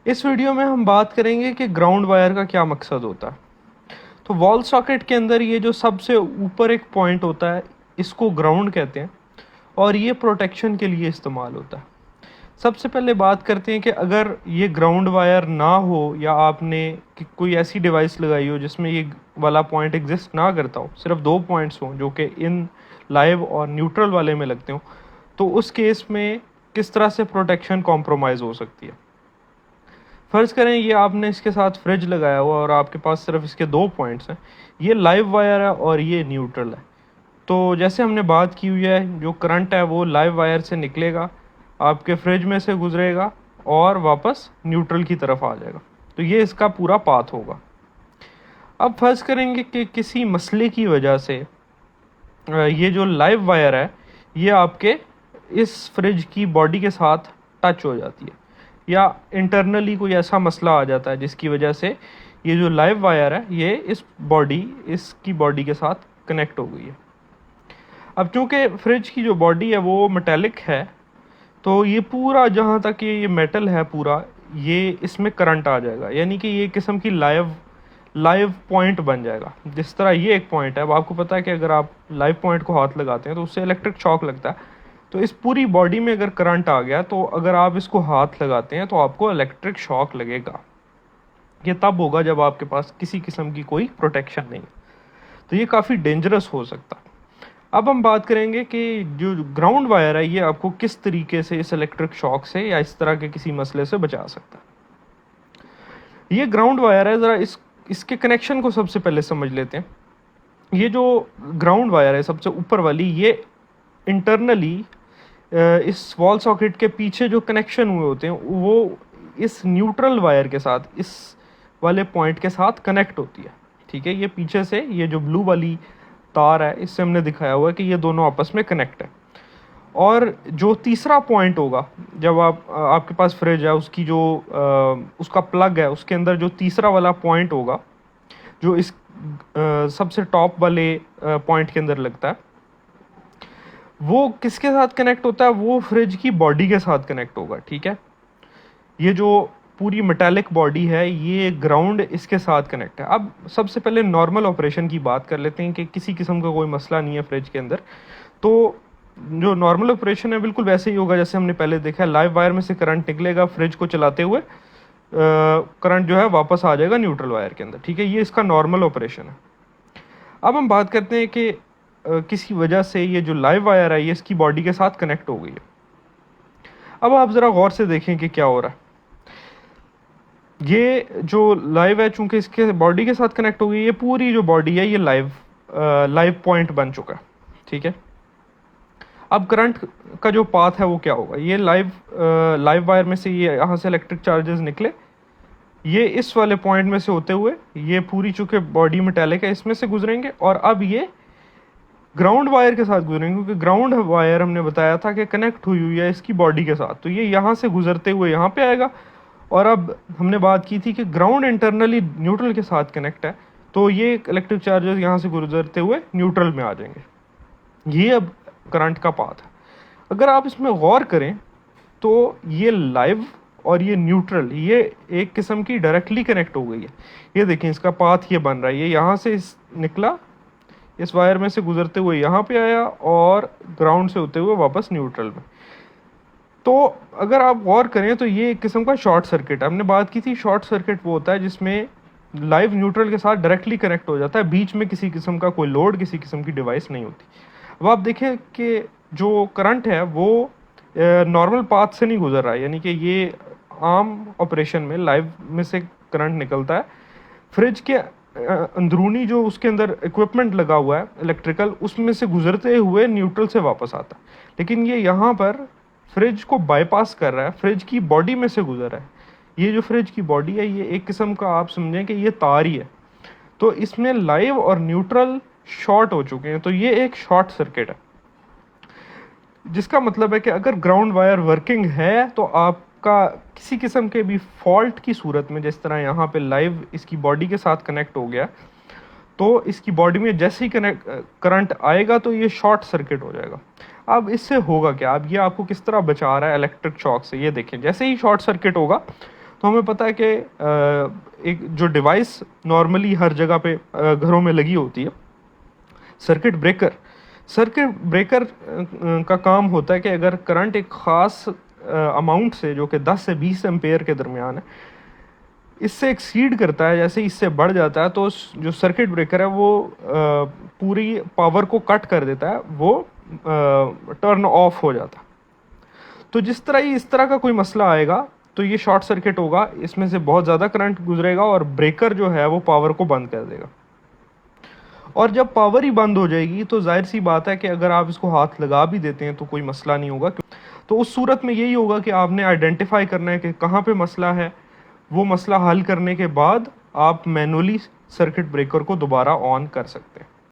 इस वीडियो में हम बात करेंगे कि ग्राउंड वायर का क्या मकसद होता है। तो वॉल सॉकेट के अंदर ये जो सबसे ऊपर एक पॉइंट होता है, इसको ग्राउंड कहते हैं और ये प्रोटेक्शन के लिए इस्तेमाल होता है। सबसे पहले बात करते हैं कि अगर ये ग्राउंड वायर ना हो या आपने कोई ऐसी डिवाइस लगाई हो जिसमें ये वाला पॉइंट एग्जिस्ट ना करता हो, सिर्फ दो पॉइंट्स हों जो कि इन लाइव और न्यूट्रल वाले में लगते हो, तो उस केस में किस तरह से प्रोटेक्शन कॉम्प्रोमाइज़ हो सकती है। फ़र्ज़ करें ये आपने इसके साथ फ्रिज लगाया हुआ और आपके पास सिर्फ इसके दो पॉइंट्स हैं, ये लाइव वायर है और ये न्यूट्रल है। तो जैसे हमने बात की हुई है, जो करंट है वो लाइव वायर से निकलेगा, आपके फ्रिज में से गुजरेगा और वापस न्यूट्रल की तरफ आ जाएगा। तो ये इसका पूरा पाथ होगा। अब फ़र्ज़ करेंगे कि किसी मसले की वजह से ये जो लाइव वायर है ये आपके इस फ्रिज की बॉडी के साथ टच हो जाती है या इंटरनली कोई ऐसा मसला आ जाता है जिसकी वजह से ये जो लाइव वायर है ये इसकी बॉडी के साथ कनेक्ट हो गई है। अब चूंकि फ्रिज की जो बॉडी है वो मेटेलिक है, तो ये पूरा जहाँ तक ये मेटल है पूरा, ये इसमें करंट आ जाएगा, यानी कि ये किस्म की लाइव पॉइंट बन जाएगा। जिस तरह ये एक पॉइंट है, अब आपको पता है कि अगर आप लाइव पॉइंट को हाथ लगाते हैं तो उससे इलेक्ट्रिक शॉक लगता है। तो इस पूरी बॉडी में अगर करंट आ गया तो अगर आप इसको हाथ लगाते हैं तो आपको इलेक्ट्रिक शॉक लगेगा। ये तब होगा जब आपके पास किसी किस्म की कोई प्रोटेक्शन नहीं, तो ये काफ़ी डेंजरस हो सकता है। अब हम बात करेंगे कि जो ग्राउंड वायर है ये आपको किस तरीके से इस इलेक्ट्रिक शॉक से या इस तरह के किसी मसले से बचा सकता है। ये ग्राउंड वायर है, ज़रा इसके कनेक्शन को सबसे पहले समझ लेते हैं। ये जो ग्राउंड वायर है सबसे ऊपर वाली, ये इंटरनली इस वॉल सॉकेट के पीछे जो कनेक्शन हुए होते हैं वो इस न्यूट्रल वायर के साथ, इस वाले पॉइंट के साथ कनेक्ट होती है। ठीक है, ये पीछे से ये जो ब्लू वाली तार है इससे हमने दिखाया हुआ है कि ये दोनों आपस में कनेक्ट है। और जो तीसरा पॉइंट होगा, जब आपके पास फ्रिज है उसकी जो उसका प्लग है उसके अंदर जो तीसरा वाला पॉइंट होगा जो इस सबसे टॉप वाले पॉइंट के अंदर लगता है, वो किसके साथ कनेक्ट होता है? वो फ्रिज की बॉडी के साथ कनेक्ट होगा। ठीक है, ये जो पूरी मेटालिक बॉडी है ये ग्राउंड इसके साथ कनेक्ट है। अब सबसे पहले नॉर्मल ऑपरेशन की बात कर लेते हैं कि किसी किस्म का कोई मसला नहीं है फ्रिज के अंदर। तो जो नॉर्मल ऑपरेशन है बिल्कुल वैसे ही होगा जैसे हमने पहले देखा है। लाइव वायर में से करंट निकलेगा, फ्रिज को चलाते हुए करंट जो है वापस आ जाएगा न्यूट्रल वायर के अंदर। ठीक है, ये इसका नॉर्मल ऑपरेशन है। अब हम बात करते हैं कि किसी वजह से ये जो लाइव वायर है ये इसकी बॉडी के साथ कनेक्ट हो गई है। अब आप ज़रा गौर से देखें कि क्या हो रहा है। ये जो लाइव है चूंकि इसके बॉडी के साथ कनेक्ट हो गई, ये पूरी जो बॉडी है ये लाइव पॉइंट बन चुका है। ठीक है, अब करंट का जो पाथ है वो क्या होगा? ये लाइव वायर में से ये यहाँ से इलेक्ट्रिक चार्जेस निकले, ये इस वाले पॉइंट में से होते हुए ये पूरी चूंकि बॉडी मेटालिक है इसमें से गुजरेंगे और अब ये ग्राउंड वायर के साथ गुजरेंगे, क्योंकि ग्राउंड वायर हमने बताया था कि कनेक्ट हुई हुई है इसकी बॉडी के साथ। तो ये यहाँ से गुजरते हुए यहाँ पे आएगा। और अब हमने बात की थी कि ग्राउंड इंटरनली न्यूट्रल के साथ कनेक्ट है, तो ये इलेक्ट्रिक चार्जेस यहाँ से गुजरते हुए न्यूट्रल में आ जाएंगे। ये अब करंट का पाथ है। अगर आप इसमें गौर करें तो ये लाइव और ये न्यूट्रल ये एक किस्म की डायरेक्टली कनेक्ट हो गई है। ये देखें इसका पाथ ये बन रहा है, ये यहाँ से निकला, इस वायर में से गुजरते हुए यहाँ पे आया और ग्राउंड से होते हुए वापस न्यूट्रल में। तो अगर आप गौर करें तो ये एक किस्म का शॉर्ट सर्किट है। हमने बात की थी शॉर्ट सर्किट वो होता है जिसमें लाइव न्यूट्रल के साथ डायरेक्टली कनेक्ट हो जाता है, बीच में किसी किस्म का कोई लोड, किसी किस्म की डिवाइस नहीं होती। अब आप देखें कि जो करंट है वो नॉर्मल पाथ से नहीं गुजर रहा है, यानी कि ये आम ऑपरेशन में लाइव में से करंट निकलता है, फ्रिज के अंदरूनी जो उसके अंदर इक्विपमेंट लगा हुआ है इलेक्ट्रिकल, उसमें से गुजरते हुए न्यूट्रल से वापस आता है। लेकिन ये यहाँ पर फ्रिज को बाईपास कर रहा है, फ्रिज की बॉडी में से गुजर रहा है। ये जो फ्रिज की बॉडी है ये एक किस्म का आप समझें कि ये तार ही है, तो इसमें लाइव और न्यूट्रल शॉर्ट हो चुके हैं। तो ये एक शॉर्ट सर्किट है, जिसका मतलब है कि अगर ग्राउंड वायर वर्किंग है तो आपका किसी किस्म के भी फॉल्ट की सूरत में, जिस तरह यहाँ पे लाइव इसकी बॉडी के साथ कनेक्ट हो गया, तो इसकी बॉडी में जैसे ही करंट आएगा तो ये शॉर्ट सर्किट हो जाएगा। अब इससे होगा क्या? अब ये आपको किस तरह बचा रहा है इलेक्ट्रिक शॉक से, ये देखें। जैसे ही शॉर्ट सर्किट होगा तो हमें पता है कि एक जो डिवाइस नॉर्मली हर जगह पे घरों में लगी होती है, सर्किट ब्रेकर का काम होता है कि अगर करंट एक ख़ास अमाउंट से, जो कि 10 से 20 एम्पेयर के दरमियान है, इससे एक्सीड करता है, जैसे इससे बढ़ जाता है, तो जो सर्किट ब्रेकर है वो पूरी पावर को कट कर देता है, वो टर्न ऑफ हो जाता है। तो जिस तरह ही इस तरह का कोई मसला आएगा तो ये शॉर्ट सर्किट होगा, इसमें से बहुत ज़्यादा करंट गुजरेगा और ब्रेकर जो है वो पावर को बंद कर देगा। और जब पावर ही बंद हो जाएगी तो जाहिर सी बात है कि अगर आप इसको हाथ लगा भी देते हैं तो कोई मसला नहीं होगा। तो उस सूरत में यही होगा कि आपने आइडेंटिफाई करना है कि कहाँ पे मसला है। वो मसला हल करने के बाद आप मैनुअली सर्किट ब्रेकर को दोबारा ऑन कर सकते हैं।